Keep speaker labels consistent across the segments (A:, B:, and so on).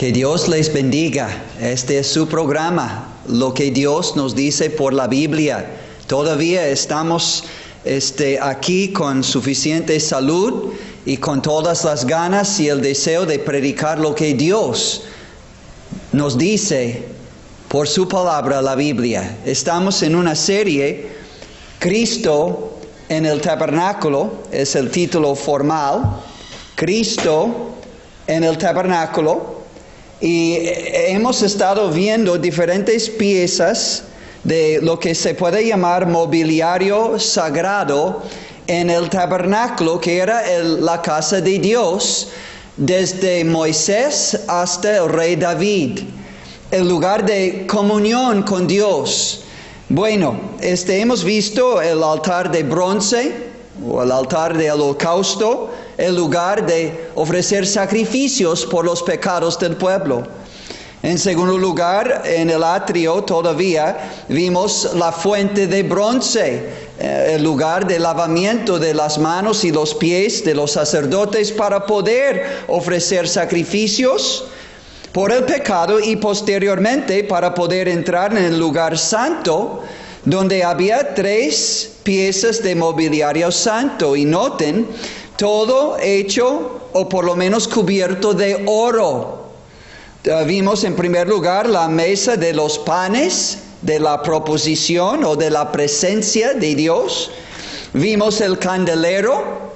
A: Que Dios les bendiga. Este es su programa, lo que Dios nos dice por la Biblia. Todavía estamos aquí con suficiente salud y con todas las ganas y el deseo de predicar lo que Dios nos dice por su palabra, la Biblia. Estamos en una serie, Cristo en el tabernáculo, es el título formal, Cristo en el tabernáculo. Y hemos estado viendo diferentes piezas de lo que se puede llamar mobiliario sagrado en el tabernáculo, que era la casa de Dios, desde Moisés hasta el rey David, el lugar de comunión con Dios. Bueno, hemos visto el altar de bronce, o el altar del holocausto, el lugar de ofrecer sacrificios por los pecados del pueblo. En segundo lugar, en el atrio todavía vimos la fuente de bronce, el lugar de lavamiento de las manos y los pies de los sacerdotes para poder ofrecer sacrificios por el pecado y posteriormente para poder entrar en el lugar santo, donde había 3 piezas de mobiliario santo. Y noten, todo hecho o por lo menos cubierto de oro. Vimos en primer lugar la mesa de los panes, de la proposición o de la presencia de Dios. Vimos el candelero,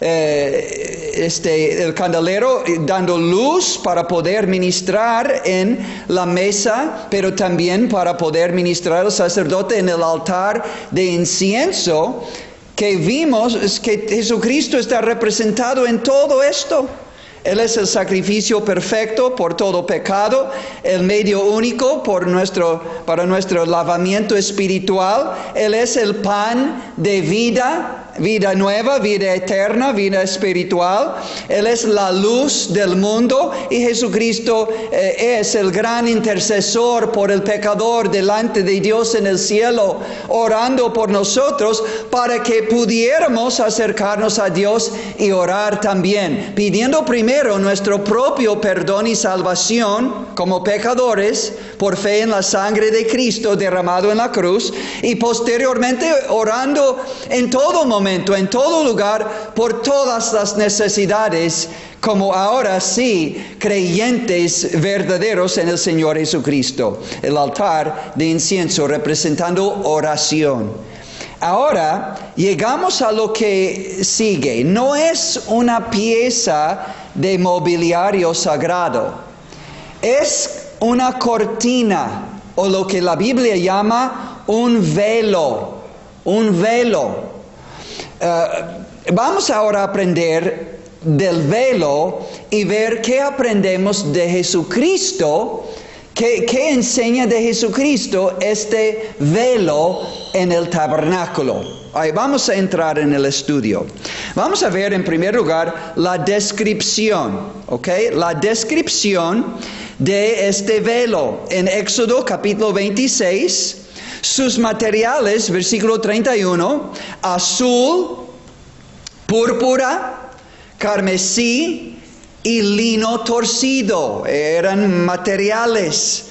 A: el candelero dando luz para poder ministrar en la mesa, pero también para poder ministrar al sacerdote en el altar de incienso. Que vimos es que Jesucristo está representado en todo esto. Él es el sacrificio perfecto por todo pecado, el medio único para nuestro lavamiento espiritual. Él es el pan de vida, vida nueva, vida eterna, vida espiritual. Él es la luz del mundo y Jesucristo es el gran intercesor por el pecador delante de Dios en el cielo, orando por nosotros para que pudiéramos acercarnos a Dios y orar también, pidiendo primero nuestro propio perdón y salvación como pecadores por fe en la sangre de Cristo derramado en la cruz, y posteriormente orando en todo momento, en todo lugar, por todas las necesidades, como ahora sí, creyentes verdaderos en el Señor Jesucristo. El altar de incienso representando oración. Ahora llegamos a lo que sigue. No es una pieza de mobiliario sagrado. Es una cortina, o lo que la Biblia llama un velo. Un velo. Vamos ahora a aprender del velo y ver qué aprendemos de Jesucristo. ¿Qué enseña de Jesucristo este velo en el tabernáculo? Ahí vamos a entrar en el estudio. Vamos a ver en primer lugar la descripción, ¿ok? La descripción de este velo en Éxodo capítulo 26. Sus materiales, versículo 31, azul, púrpura, carmesí y lino torcido. Eran materiales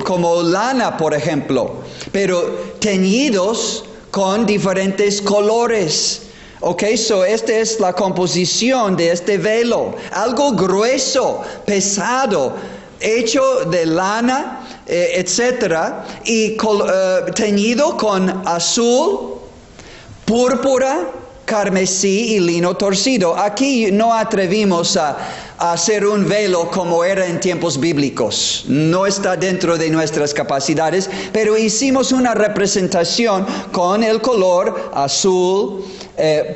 A: como lana, por ejemplo, pero teñidos con diferentes colores. Esta es la composición de este velo. Algo grueso, pesado, hecho de lana, etcétera, y teñido con azul, púrpura, carmesí y lino torcido. Aquí no atrevimos a hacer un velo como era en tiempos bíblicos. No está dentro de nuestras capacidades, pero hicimos una representación con el color azul,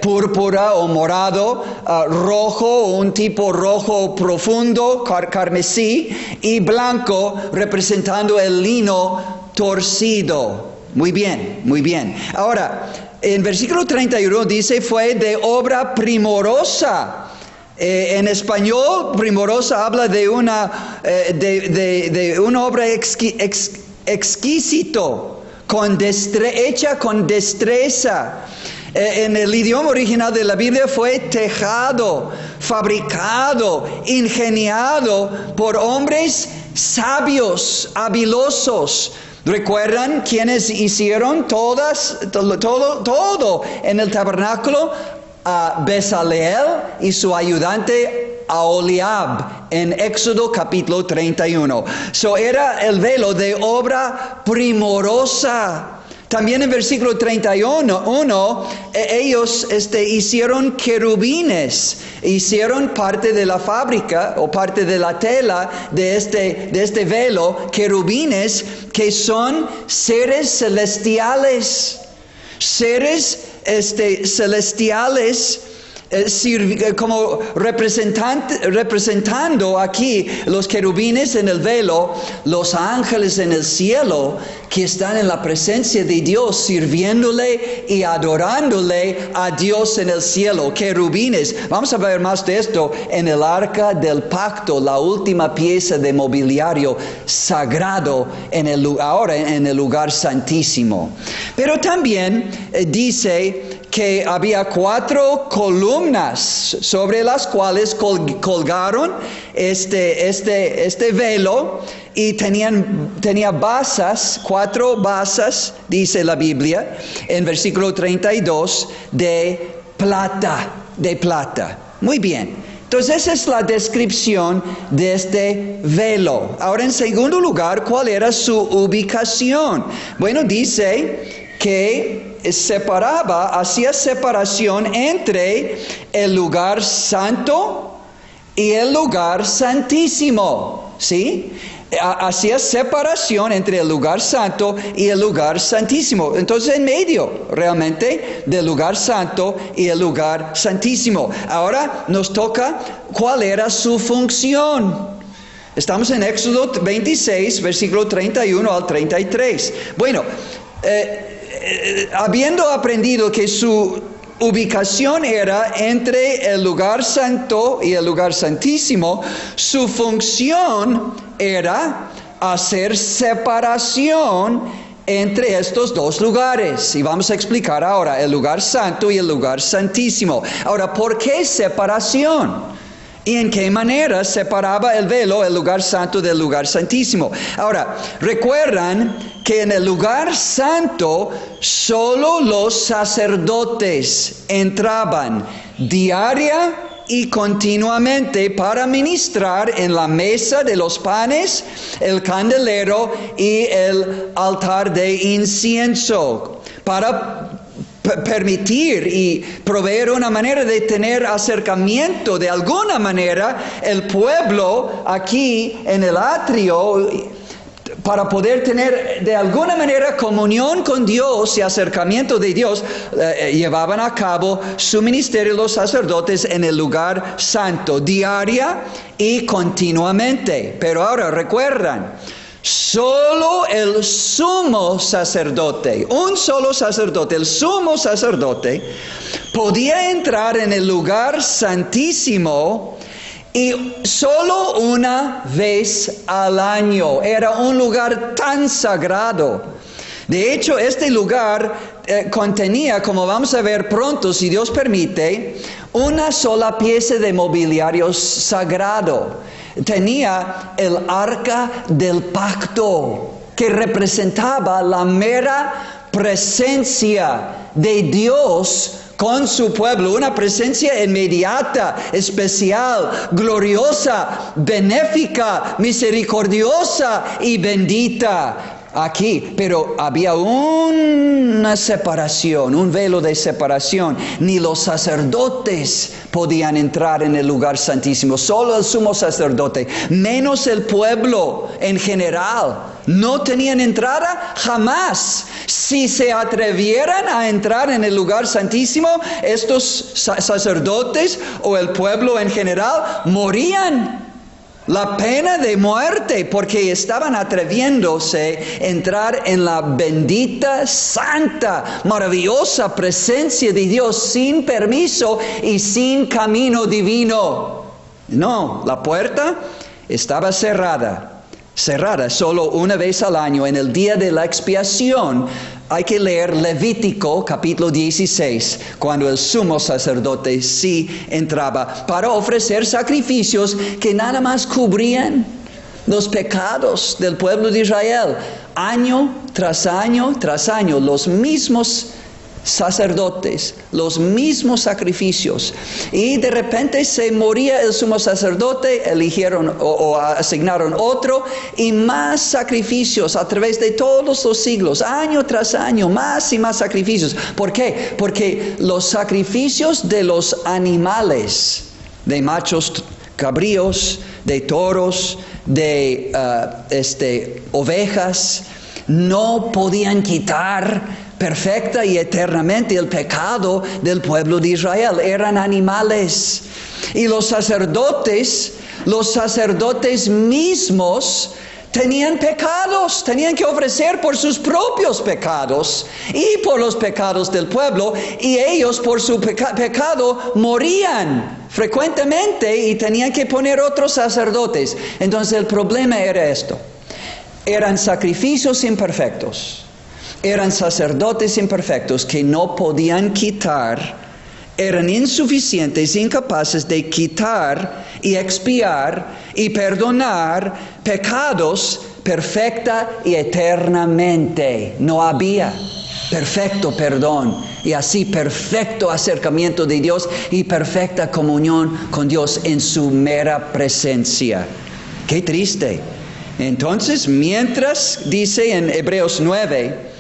A: púrpura o morado, rojo, un tipo rojo profundo, carmesí, y blanco, representando el lino torcido. Muy bien, muy bien. Ahora, en versículo 31 dice, fue de obra primorosa. En español, primorosa habla de una obra exquisito, hecha con destreza. En el idioma original de la Biblia fue tejado, fabricado, ingeniado por hombres sabios, habilosos. ¿Recuerdan quiénes hicieron todo en el tabernáculo? Bezaleel y su ayudante Aholiab en Éxodo capítulo 31. Era el velo de obra primorosa. También en versículo 31, ellos hicieron querubines, hicieron parte de la fábrica o parte de la tela de este velo, querubines que son seres celestiales. Seres celestiales como representando aquí los querubines en el velo, los ángeles en el cielo que están en la presencia de Dios, sirviéndole y adorándole a Dios en el cielo. Querubines. Vamos a ver más de esto en el arca del pacto, la última pieza de mobiliario sagrado ahora en el lugar santísimo. Pero también dice que había 4 columnas sobre las cuales colgaron este velo, y tenía basas, 4 basas, dice la Biblia, en versículo 32, de plata. Muy bien. Entonces esa es la descripción de este velo. Ahora, en segundo lugar, ¿cuál era su ubicación? Bueno, dice que hacía separación entre el lugar santo y el lugar santísimo, ¿sí? Hacía separación entre el lugar santo y el lugar santísimo. Entonces, en medio, realmente, del lugar santo y el lugar santísimo. Ahora nos toca cuál era su función. Estamos en Éxodo 26, versículo 31 al 33. Bueno, habiendo aprendido que su ubicación era entre el lugar santo y el lugar santísimo, su función era hacer separación entre estos dos lugares. Y vamos a explicar ahora el lugar santo y el lugar santísimo. Ahora, ¿por qué separación? ¿Y en qué manera separaba el velo el lugar santo del lugar santísimo? Ahora, recuerdan que en el lugar santo solo los sacerdotes entraban diaria y continuamente para ministrar en la mesa de los panes, el candelero y el altar de incienso, para permitir y proveer una manera de tener acercamiento de alguna manera el pueblo aquí en el atrio, para poder tener de alguna manera comunión con Dios y acercamiento de Dios. Llevaban a cabo su ministerio los sacerdotes en el lugar santo, diaria y continuamente. Pero ahora recuerdan, solo el sumo sacerdote, un solo sacerdote, el sumo sacerdote, podía entrar en el lugar santísimo y solo una vez al año. Era un lugar tan sagrado. De hecho, este lugar contenía, como vamos a ver pronto, si Dios permite, una sola pieza de mobiliario sagrado. Tenía el arca del pacto, que representaba la mera presencia de Dios con su pueblo, una presencia inmediata, especial, gloriosa, benéfica, misericordiosa y bendita. Aquí, pero había una separación, un velo de separación. Ni los sacerdotes podían entrar en el lugar santísimo, solo el sumo sacerdote, menos el pueblo en general. No tenían entrada jamás. Si se atrevieran a entrar en el lugar santísimo, estos sacerdotes o el pueblo en general morían. La pena de muerte, porque estaban atreviéndose a entrar en la bendita, santa, maravillosa presencia de Dios sin permiso y sin camino divino. No, la puerta estaba cerrada solo una vez al año, en el día de la expiación. hay que leer Levítico capítulo 16, cuando el sumo sacerdote sí entraba para ofrecer sacrificios que nada más cubrían los pecados del pueblo de Israel. Año tras año tras año, los mismos sacerdotes, los mismos sacrificios. Y de repente se moría el sumo sacerdote, eligieron o asignaron otro, y más sacrificios a través de todos los siglos, año tras año, más y más sacrificios. ¿Por qué? Porque los sacrificios de los animales, de machos cabríos, de toros, de ovejas, no podían quitar perfecta y eternamente el pecado del pueblo de Israel. Eran animales. Y los sacerdotes mismos tenían pecados, tenían que ofrecer por sus propios pecados y por los pecados del pueblo, y ellos por su pecado morían frecuentemente y tenían que poner otros sacerdotes. Entonces el problema era esto: eran sacrificios imperfectos, eran sacerdotes imperfectos que no podían quitar, eran insuficientes, incapaces de quitar y expiar y perdonar pecados perfecta y eternamente. No había perfecto perdón y así perfecto acercamiento de Dios y perfecta comunión con Dios en su mera presencia. ¡Qué triste! Entonces, mientras, dice en Hebreos 9,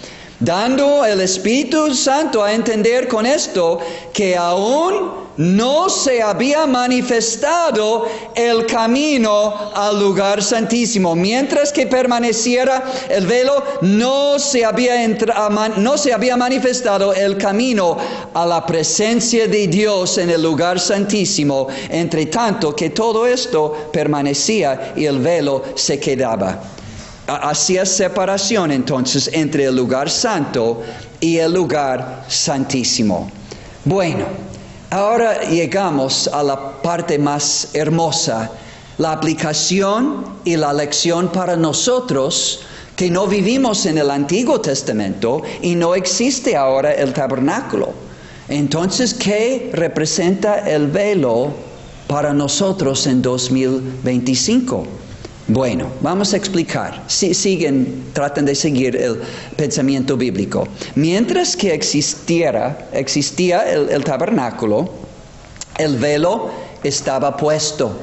A: dando el Espíritu Santo a entender con esto que aún no se había manifestado el camino al lugar santísimo. Mientras que permaneciera el velo, no se había manifestado el camino a la presencia de Dios en el lugar santísimo. Entre tanto que todo esto permanecía y el velo se quedaba. Hacía separación entonces entre el lugar santo y el lugar santísimo. Bueno, ahora llegamos a la parte más hermosa, la aplicación y la lección para nosotros que no vivimos en el Antiguo Testamento y no existe ahora el tabernáculo. Entonces, ¿qué representa el velo para nosotros en 2025? Bueno, vamos a explicar. Traten de seguir el pensamiento bíblico. Mientras que existía el tabernáculo, el velo estaba puesto.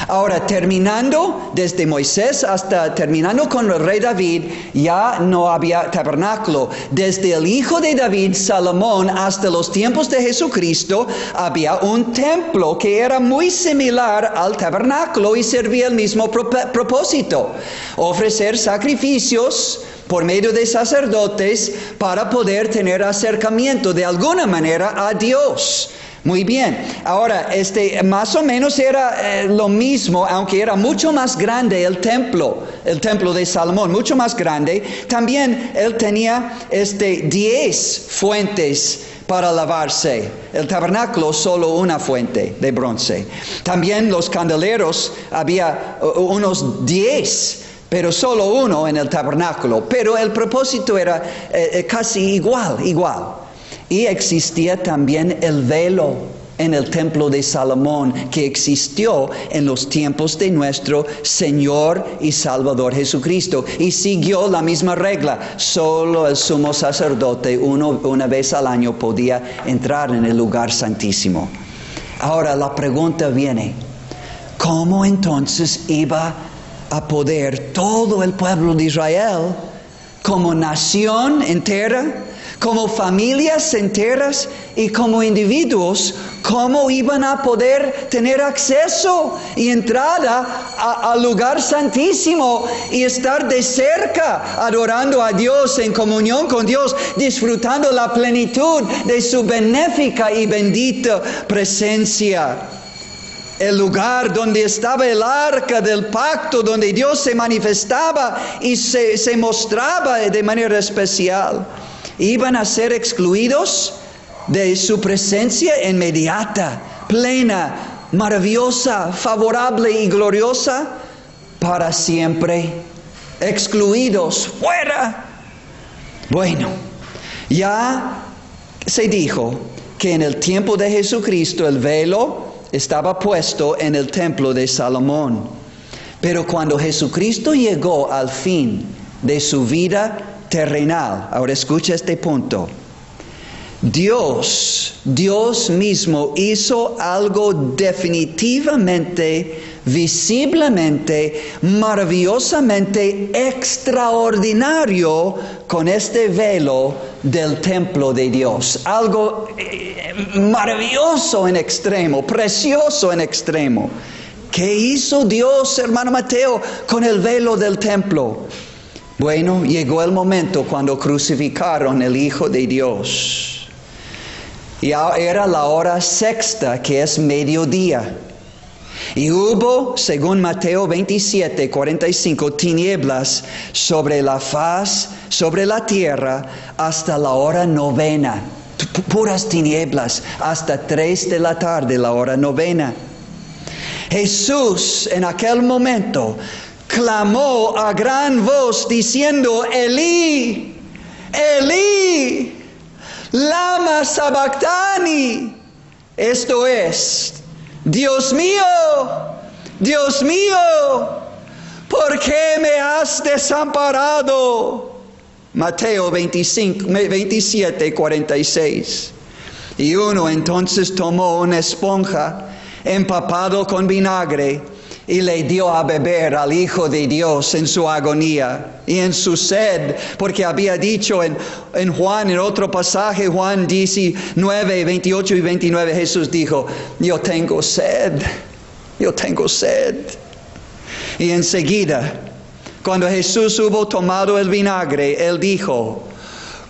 A: Ahora, terminando desde Moisés hasta terminando con el rey David, ya no había tabernáculo. Desde el hijo de David, Salomón, hasta los tiempos de Jesucristo, había un templo que era muy similar al tabernáculo y servía el mismo propósito: ofrecer sacrificios por medio de sacerdotes para poder tener acercamiento de alguna manera a Dios. Muy bien, ahora más o menos era lo mismo, aunque era mucho más grande el templo de Salomón, mucho más grande. También él tenía 10 fuentes para lavarse. El tabernáculo solo una fuente de bronce. También los candeleros había unos 10, pero solo uno en el tabernáculo. Pero el propósito era casi igual. Y existía también el velo en el templo de Salomón, que existió en los tiempos de nuestro Señor y Salvador Jesucristo. Y siguió la misma regla: solo el sumo sacerdote una vez al año podía entrar en el lugar santísimo. Ahora la pregunta viene: ¿cómo entonces iba a poder todo el pueblo de Israel, como nación entera, como familias enteras y como individuos, cómo iban a poder tener acceso y entrada al lugar santísimo y estar de cerca adorando a Dios, en comunión con Dios, disfrutando la plenitud de su benéfica y bendita presencia? El lugar donde estaba el arca del pacto, donde Dios se manifestaba y se mostraba de manera especial. Iban a ser excluidos de su presencia inmediata, plena, maravillosa, favorable y gloriosa para siempre. Excluidos, fuera. Bueno, ya se dijo que en el tiempo de Jesucristo el velo estaba puesto en el templo de Salomón. Pero cuando Jesucristo llegó al fin de su vida terrenal, ahora escucha este punto. Dios mismo hizo algo definitivamente, visiblemente, maravillosamente extraordinario con este velo del templo de Dios. Algo maravilloso en extremo, precioso en extremo. ¿Qué hizo Dios, hermano Mateo, con el velo del templo? Bueno, llegó el momento cuando crucificaron el Hijo de Dios. Y era la hora sexta, que es mediodía. Y hubo, según Mateo 27, 45, tinieblas sobre la faz, sobre la tierra, hasta la hora novena. Puras tinieblas, hasta 3 de la tarde, la hora novena. Jesús en aquel momento clamó a gran voz diciendo, Elí, Elí, lama sabactani. Esto es, Dios mío, ¿por qué me has desamparado? Mateo 27, 46. Y uno entonces tomó una esponja empapado con vinagre y le dio a beber al Hijo de Dios en su agonía y en su sed, porque había dicho en Juan, en otro pasaje, Juan 19, 28 y 29, Jesús dijo, yo tengo sed. Y enseguida, cuando Jesús hubo tomado el vinagre, Él dijo,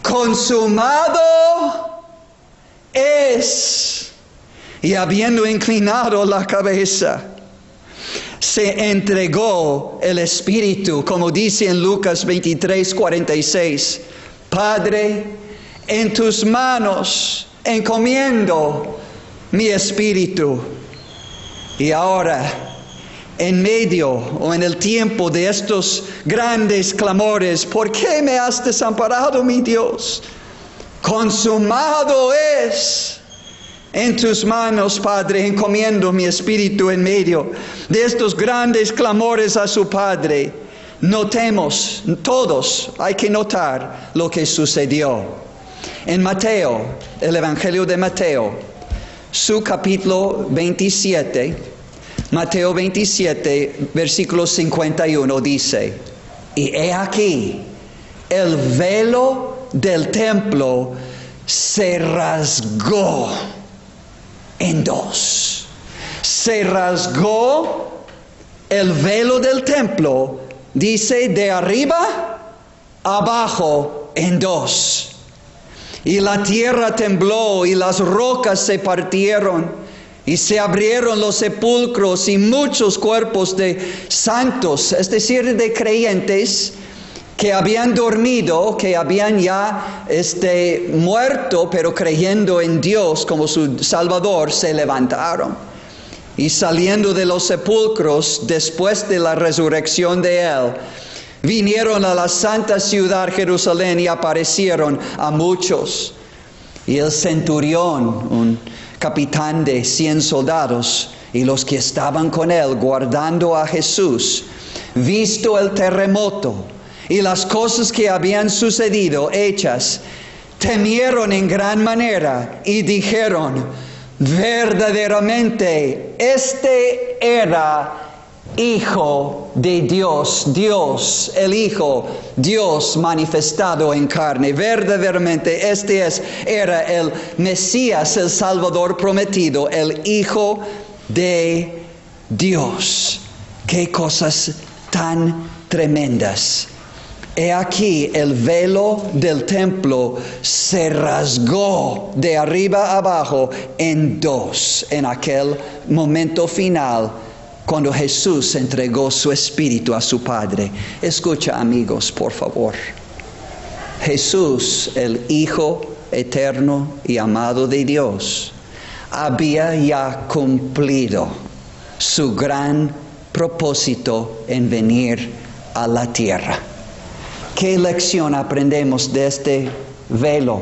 A: consumado es. Y habiendo inclinado la cabeza, se entregó el Espíritu, como dice en Lucas 23, 46. Padre, en tus manos encomiendo mi espíritu. Y ahora, en medio o en el tiempo de estos grandes clamores, ¿por qué me has desamparado, mi Dios? Consumado es. En tus manos, Padre, encomiendo mi espíritu. En medio de estos grandes clamores a su Padre, notemos, todos hay que notar lo que sucedió. En Mateo, el Evangelio de Mateo, su capítulo 27, Mateo 27, versículo 51 dice, y he aquí, el velo del templo se rasgó en dos. Se rasgó el velo del templo, dice, de arriba abajo en dos. Y la tierra tembló y las rocas se partieron y se abrieron los sepulcros y muchos cuerpos de santos, es decir, de creyentes que habían dormido, que habían ya muerto, pero creyendo en Dios como su Salvador, se levantaron. Y saliendo de los sepulcros, después de la resurrección de Él, vinieron a la santa ciudad Jerusalén y aparecieron a muchos. Y el centurión, un capitán de 100 soldados, y los que estaban con él guardando a Jesús, visto el terremoto y las cosas que habían sucedido hechas, temieron en gran manera y dijeron, verdaderamente este era Hijo de Dios, Dios, el Hijo, Dios manifestado en carne. Verdaderamente era el Mesías, el Salvador prometido, el Hijo de Dios. Qué cosas tan tremendas. He aquí el velo del templo se rasgó de arriba abajo en dos en aquel momento final, cuando Jesús entregó su espíritu a su Padre. Escucha, amigos, por favor. Jesús, el Hijo eterno y amado de Dios, había ya cumplido su gran propósito en venir a la tierra. ¿Qué lección aprendemos de este velo?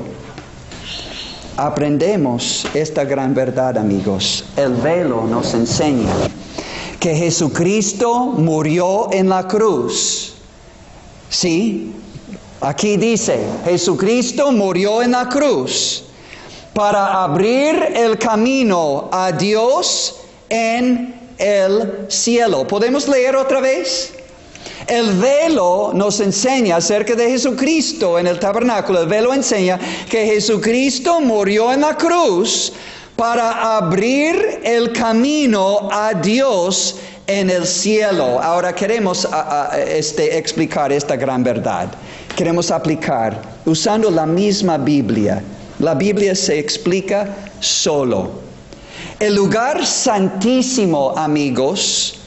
A: Aprendemos esta gran verdad, amigos. El velo nos enseña que Jesucristo murió en la cruz. ¿Sí? Aquí dice, Jesucristo murió en la cruz para abrir el camino a Dios en el cielo. ¿Podemos leer otra vez? El velo nos enseña acerca de Jesucristo en el tabernáculo. El velo enseña que Jesucristo murió en la cruz para abrir el camino a Dios en el cielo. Ahora queremos explicar esta gran verdad. Queremos aplicar usando la misma Biblia. La Biblia se explica solo. El lugar santísimo, amigos,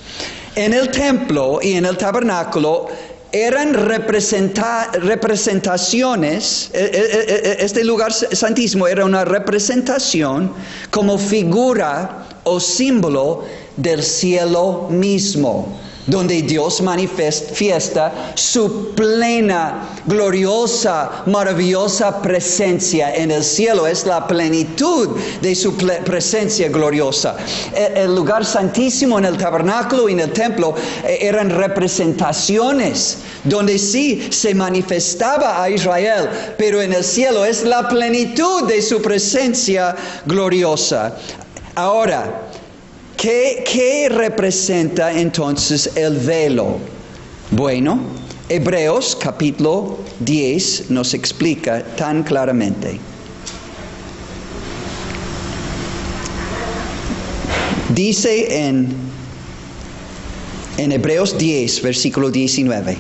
A: en el templo y en el tabernáculo eran representaciones. Este lugar santísimo era una representación como figura o símbolo del cielo mismo, donde Dios manifiesta su plena, gloriosa, maravillosa presencia en el cielo. Es la plenitud de su presencia gloriosa. El lugar santísimo en el tabernáculo y en el templo eran representaciones donde sí se manifestaba a Israel, pero en el cielo es la plenitud de su presencia gloriosa. Ahora, ¿qué representa entonces el velo? Bueno, Hebreos capítulo 10 nos explica tan claramente. Dice en Hebreos 10, versículo 19.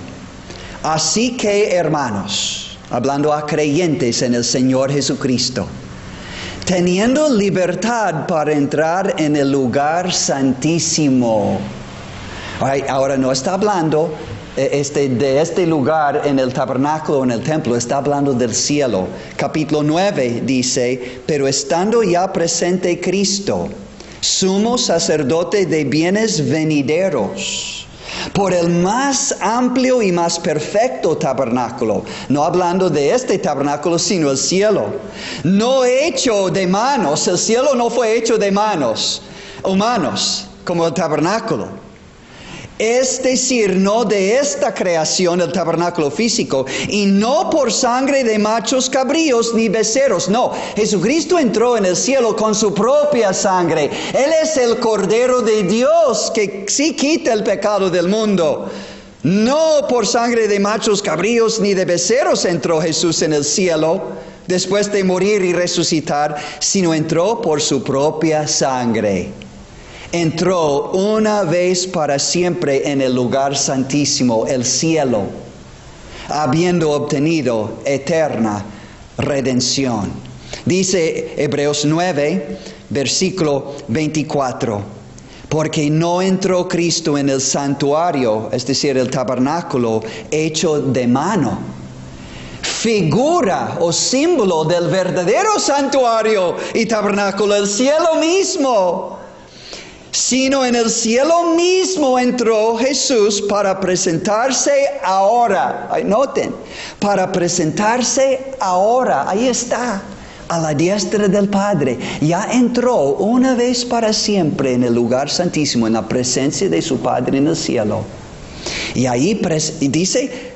A: Así que, hermanos, hablando a creyentes en el Señor Jesucristo, teniendo libertad para entrar en el lugar santísimo. Ahora no está hablando de este lugar en el tabernáculo o en el templo, está hablando del cielo. Capítulo 9 dice, pero estando ya presente Cristo, sumo sacerdote de bienes venideros, por el más amplio y más perfecto tabernáculo, no hablando de este tabernáculo, sino el cielo, no hecho de manos. El cielo no fue hecho de manos humanos, como el tabernáculo. Es decir, no de esta creación, el tabernáculo físico, y no por sangre de machos cabríos ni becerros. No, Jesucristo entró en el cielo con su propia sangre. Él es el Cordero de Dios que sí quita el pecado del mundo. No por sangre de machos cabríos ni de becerros entró Jesús en el cielo después de morir y resucitar, sino entró por su propia sangre. Entró una vez para siempre en el lugar santísimo, el cielo, habiendo obtenido eterna redención. Dice Hebreos 9, versículo 24, porque no entró Cristo en el santuario, es decir, el tabernáculo hecho de mano, figura o símbolo del verdadero santuario y tabernáculo, el cielo mismo, sino en el cielo mismo entró Jesús para presentarse ahora. Noten, para presentarse ahora. Ahí está, a la diestra del Padre. Ya entró una vez para siempre en el lugar santísimo, en la presencia de su Padre en el cielo. Y ahí dice,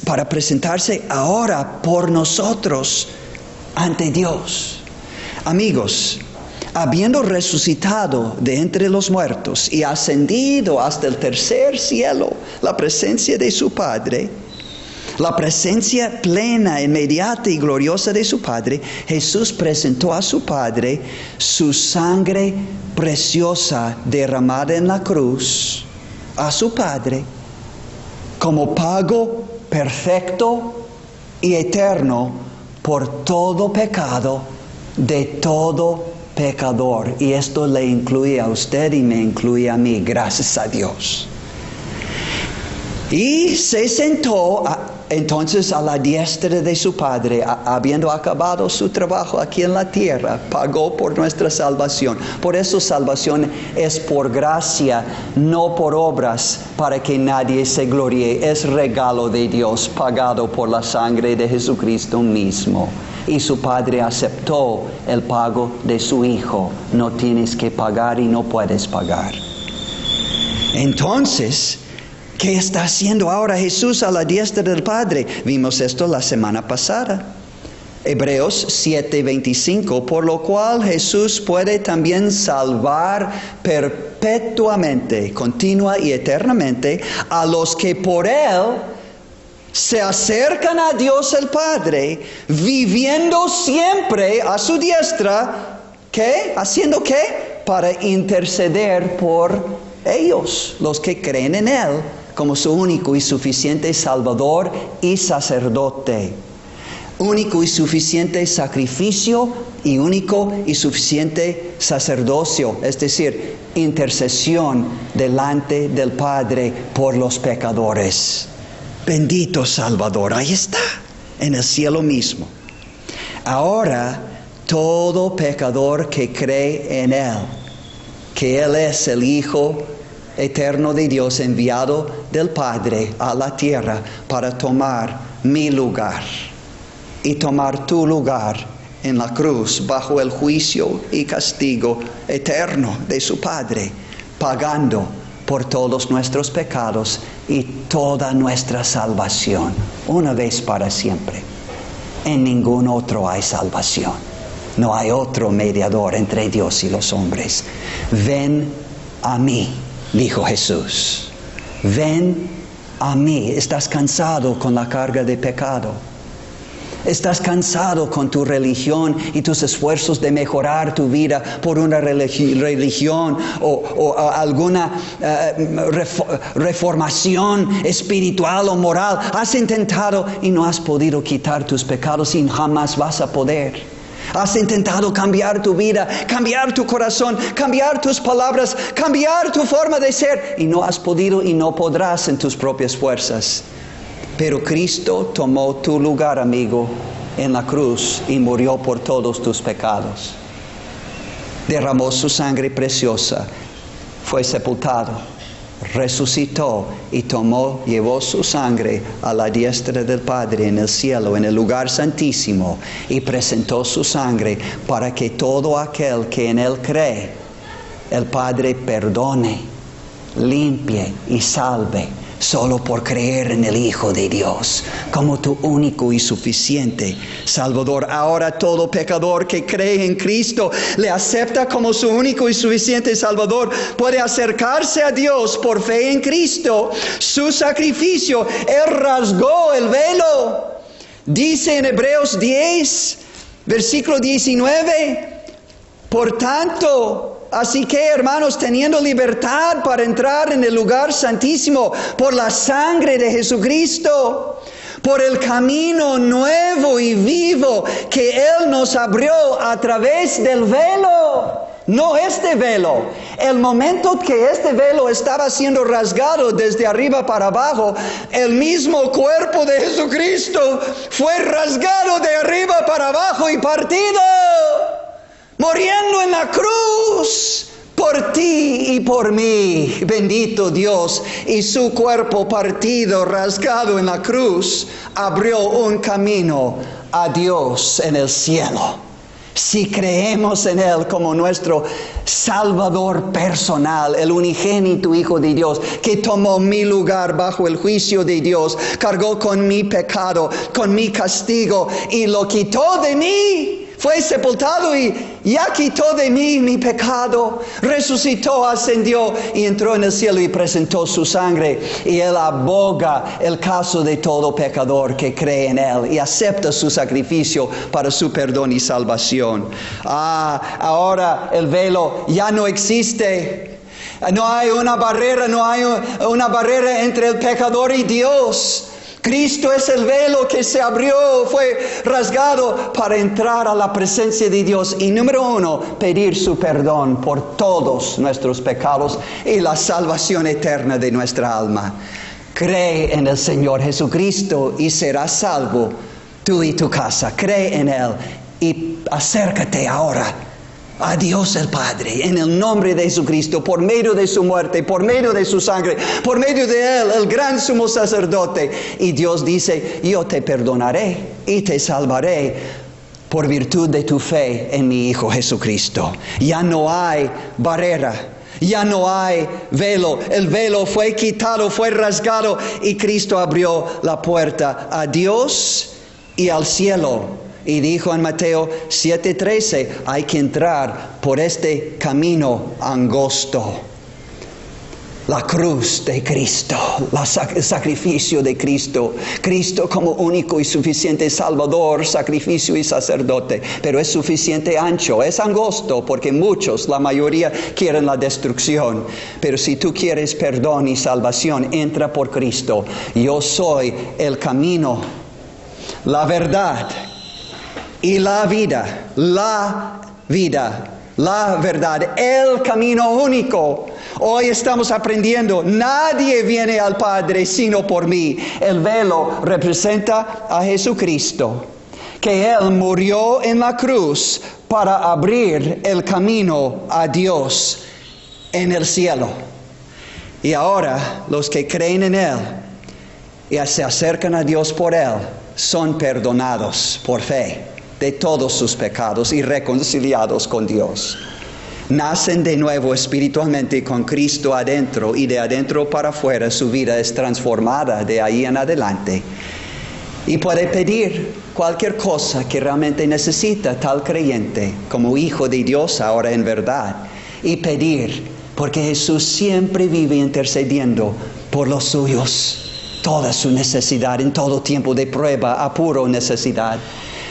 A: para presentarse ahora por nosotros ante Dios. Amigos, habiendo resucitado de entre los muertos y ascendido hasta el tercer cielo, la presencia de su Padre, la presencia plena, inmediata y gloriosa de su Padre, Jesús presentó a su Padre su sangre preciosa derramada en la cruz, a su Padre, como pago perfecto y eterno por todo pecado de todo pecador. Y esto le incluye a usted y me incluye a mí, gracias a Dios. Y se sentó Entonces a la diestra de su Padre, habiendo acabado su trabajo aquí en la tierra, pagó por nuestra salvación. Por eso salvación es por gracia, no por obras, para que nadie se gloríe. Es regalo de Dios, pagado por la sangre de Jesucristo mismo. Y su Padre aceptó el pago de su Hijo. No tienes que pagar y no puedes pagar. Entonces, ¿qué está haciendo ahora Jesús a la diestra del Padre? Vimos esto la semana pasada. Hebreos 7:25, por lo cual Jesús puede también salvar perpetuamente, continua y eternamente, a los que por Él se acercan a Dios el Padre, viviendo siempre a su diestra. ¿Qué? ¿Haciendo qué? Para interceder por ellos, los que creen en Él, como su único y suficiente Salvador y sacerdote. Único y suficiente sacrificio y único y suficiente sacerdocio, es decir, intercesión delante del Padre por los pecadores. Bendito Salvador, ahí está, en el cielo mismo. Ahora, todo pecador que cree en Él, que Él es el Hijo eterno de Dios, enviado del Padre a la tierra para tomar mi lugar y tomar tu lugar en la cruz bajo el juicio y castigo eterno de su Padre, pagando por todos nuestros pecados y toda nuestra salvación, una vez para siempre. En ningún otro hay salvación. No hay otro mediador entre Dios y los hombres. Ven a mí, dijo Jesús. Ven a mí. ¿Estás cansado con la carga de pecado? ¿Estás cansado con tu religión y tus esfuerzos de mejorar tu vida por una religión o alguna reformación espiritual o moral? Has intentado y no has podido quitar tus pecados y jamás vas a poder. Has intentado cambiar tu vida, cambiar tu corazón, cambiar tus palabras, cambiar tu forma de ser y no has podido y no podrás en tus propias fuerzas. Pero Cristo tomó tu lugar, amigo, en la cruz y murió por todos tus pecados. Derramó su sangre preciosa, fue sepultado, resucitó y llevó su sangre a la diestra del Padre en el cielo, en el lugar santísimo, y presentó su sangre para que todo aquel que en Él cree, el Padre perdone, limpie y salve. Solo por creer en el Hijo de Dios como tu único y suficiente Salvador. Ahora todo pecador que cree en Cristo, le acepta como su único y suficiente Salvador, puede acercarse a Dios por fe en Cristo. Su sacrificio, Él rasgó el velo. Dice en Hebreos 10, versículo 19, por tanto, así que, hermanos, teniendo libertad para entrar en el lugar santísimo por la sangre de Jesucristo, por el camino nuevo y vivo que Él nos abrió a través del velo. No este velo. El momento que este velo estaba siendo rasgado desde arriba para abajo, el mismo cuerpo de Jesucristo fue rasgado de arriba para abajo y partido, muriendo en la cruz por ti y por mí. Bendito Dios. Y su cuerpo partido, rasgado en la cruz, abrió un camino a Dios en el cielo. Si creemos en Él como nuestro Salvador personal, el unigénito Hijo de Dios, que tomó mi lugar bajo el juicio de Dios, cargó con mi pecado, con mi castigo y lo quitó de mí. Fue sepultado y ya quitó de mí mi pecado. Resucitó, ascendió y entró en el cielo y presentó su sangre. Y Él aboga el caso de todo pecador que cree en Él y acepta su sacrificio para su perdón y salvación. Ahora el velo ya no existe. No hay una barrera, entre el pecador y Dios. Cristo es el velo que se abrió, fue rasgado para entrar a la presencia de Dios. Y número 1, pedir su perdón por todos nuestros pecados y la salvación eterna de nuestra alma. Cree en el Señor Jesucristo y serás salvo, tú y tu casa. Cree en Él y acércate ahora a Dios el Padre, en el nombre de Jesucristo, por medio de su muerte, por medio de su sangre, por medio de Él, el gran sumo sacerdote. Y Dios dice, yo te perdonaré y te salvaré por virtud de tu fe en mi Hijo Jesucristo. Ya no hay barrera, ya no hay velo. El velo fue quitado, fue rasgado y Cristo abrió la puerta a Dios y al cielo. Y dijo en Mateo 7:13, hay que entrar por este camino angosto. La cruz de Cristo, el sacrificio de Cristo. Cristo como único y suficiente Salvador, sacrificio y sacerdote. Pero es suficiente ancho, es angosto, porque muchos, la mayoría, quieren la destrucción. Pero si tú quieres perdón y salvación, entra por Cristo. Yo soy el camino, la verdad y la vida, la verdad, el camino único. Hoy estamos aprendiendo, nadie viene al Padre sino por mí. El velo representa a Jesucristo, que Él murió en la cruz para abrir el camino a Dios en el cielo. Y ahora los que creen en Él y se acercan a Dios por Él, son perdonados por fe de todos sus pecados y reconciliados con Dios. Nacen de nuevo espiritualmente con Cristo adentro y de adentro para afuera su vida es transformada de ahí en adelante. Y puede pedir cualquier cosa que realmente necesita tal creyente como hijo de Dios ahora en verdad. Y pedir, porque Jesús siempre vive intercediendo por los suyos. Toda su necesidad en todo tiempo de prueba, apuro, necesidad.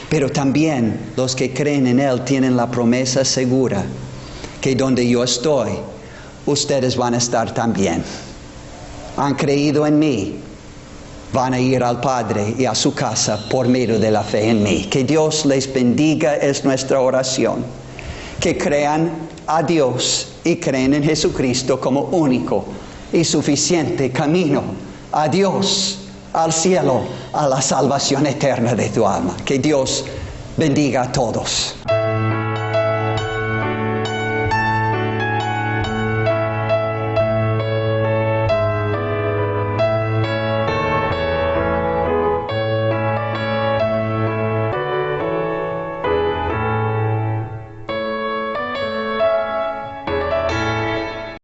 A: Pero también los que creen en Él tienen la promesa segura que donde yo estoy, ustedes van a estar también. Han creído en mí, van a ir al Padre y a su casa por medio de la fe en mí. Que Dios les bendiga, es nuestra oración. Que crean a Dios y creen en Jesucristo como único y suficiente camino a Dios, al cielo, a la salvación eterna de tu alma. Que Dios bendiga a todos.